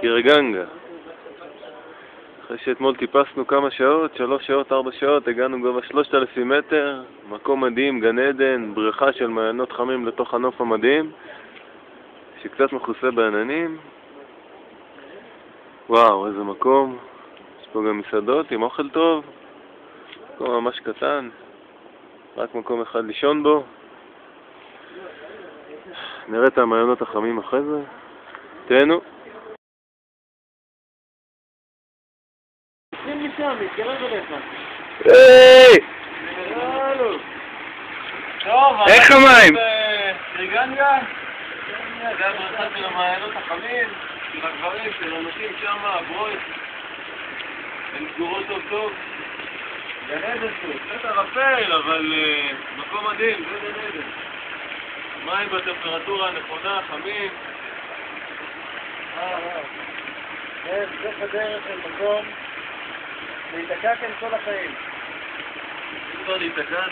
טירגנגה. אחרי שאתמול טיפסנו כמה שעות, 3 שעות, 4 שעות, הגענו גובה 3,000 מטר, מקום מדהים, גן עדן, בריכה של מעיינות חמים לתוך הנוף המדהים, שקצת מכוסה בעננים. וואו, איזה מקום. יש פה גם מסעדות עם אוכל טוב, מקום ממש קטן, רק מקום אחד לישון בו. נראה את המעיינות החמים אחרי זה. תהנו. משם, מתקרב אליך. היי! טוב, איך המים? טירגנגה? זה הבריכה של המעיינות החמים, של הגברים, של אנשים שם, הברויס. הן סגורות טוב טוב. גן עדן פה, קצת ערפל, אבל מקום מדהים, זה גן עדן. מים בטמפרטורה הנכונה, חמים. זה בדרך של מקום להיתקע כאן כל החיים. אם כבר להיתקע,